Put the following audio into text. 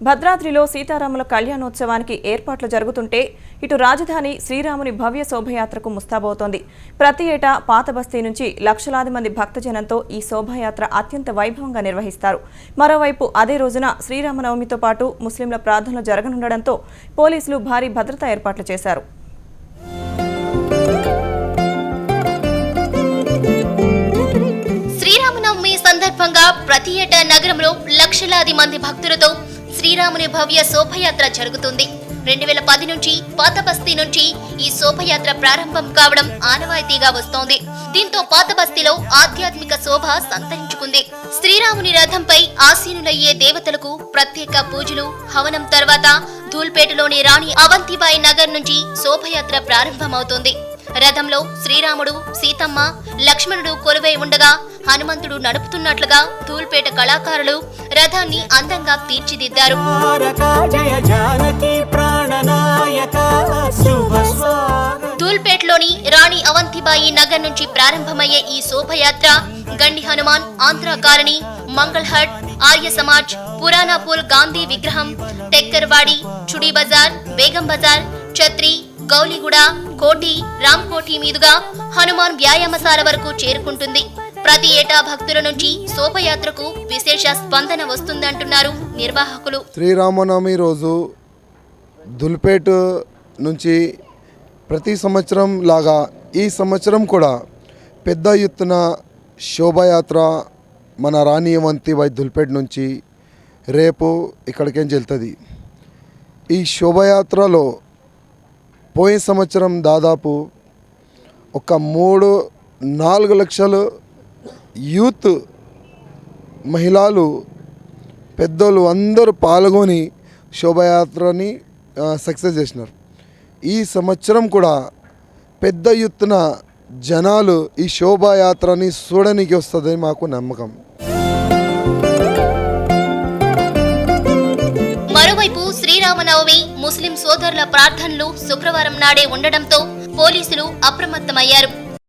భద్రాద్రిలో సీతారాముల కళ్యాణోత్సవానికి ఏర్పాట్లు జరుగుతుంటే ఇటు రాజధాని శ్రీరాముని భవ్య శోభయాత్రకు ముస్తాబవుతోంది. ప్రతి ఏటా పాతబస్తీ నుంచి లక్షలాది మంది భక్తజనంతో ఈ శోభాయాత్ర అత్యంత వైభవంగా నిర్వహిస్తారు. మరోవైపు అదే రోజున శ్రీరామనవమితో పాటు ముస్లింల ప్రార్థనలు జరగనుండడంతో పోలీసులు భారీ భద్రతా ఏర్పాట్లు చేశారు. శ్రీరామనవమి సందర్భంగా ప్రతి ఏటా నగరంలో లక్షలాది మంది భక్తులతో శ్రీరాముని భవ్య శోభయాత్ర జరుగుతుంది. 2010 నుంచి పాతబస్తీ నుంచి ఈ శోభయాత్ర ప్రారంభం కావడం ఆనవాయితీగా వస్తోంది. దీంతో పాతబస్తీలో ఆధ్యాత్మిక శోభ సంతరించుకుంది. శ్రీరాముని రథంపై ఆసీనులయ్యే దేవతలకు ప్రత్యేక పూజలు, హవనం తర్వాత ధూల్పేటలోని రాణి అవంతిబాయి నగర్ నుంచి శోభయాత్ర ప్రారంభమవుతుంది. రథంలో శ్రీరాముడు, సీతమ్మ, లక్ష్మణుడు కొలువై ఉండగా హనుమంతుడు నడుపుతున్నట్లుగా ధూల్పేట కళాకారులు రథాన్ని అందంగా తీర్చిదిద్దారు. ధూల్పేటలోని రాణి అవంతిబాయి నగర్ నుంచి ప్రారంభమయ్యే ఈ శోభయాత్ర గండి హనుమాన్, ఆంధ్ర కాలనీ, మంగళహట్, ఆర్య సమాజ్, పురాణాపూల్ గాంధీ విగ్రహం, టెక్కర్వాడి, చుడి బజార్, బేగం బజార్, ఛత్రి, గౌలిగూడ, కోటి, రాంకోటి మీదుగా హనుమాన్ వ్యాయామశాల వరకు చేరుకుంటుంది. ప్రతి ఏటా భక్తుల నుంచి శోభయాత్రకు విశేష స్పందన వస్తుందంటున్నారు నిర్వాహకులు. శ్రీరామనవమి రోజు ధూల్పేట నుంచి ప్రతి సంవత్సరం లాగా ఈ సంవత్సరం కూడా పెద్ద ఎత్తున శోభయాత్ర మన రాణి అవంతిబాయి ధూల్పేట నుంచి రేపు ఇక్కడికేం వెళ్తుంది. ఈ శోభయాత్రలో పోయిన సంవత్సరం దాదాపు ఒక 3-4 లక్షలు యూత్, మహిళలు, పెద్దోళ్ళు అందరూ పాల్గొని శోభయాత్రని సక్సెస్ చేసినారు. ఈ సంవత్సరం కూడా పెద్ద ఎత్తున జనాలు ఈ శోభాయాత్రని చూడడానికి వస్తుందని మాకు నమ్మకం. మరోవైపు శ్రీరామనవమి ముస్లిం సోదరుల ప్రార్థనలు శుక్రవారం నాడే ఉండడంతో పోలీసులు అప్రమత్తమయ్యారు.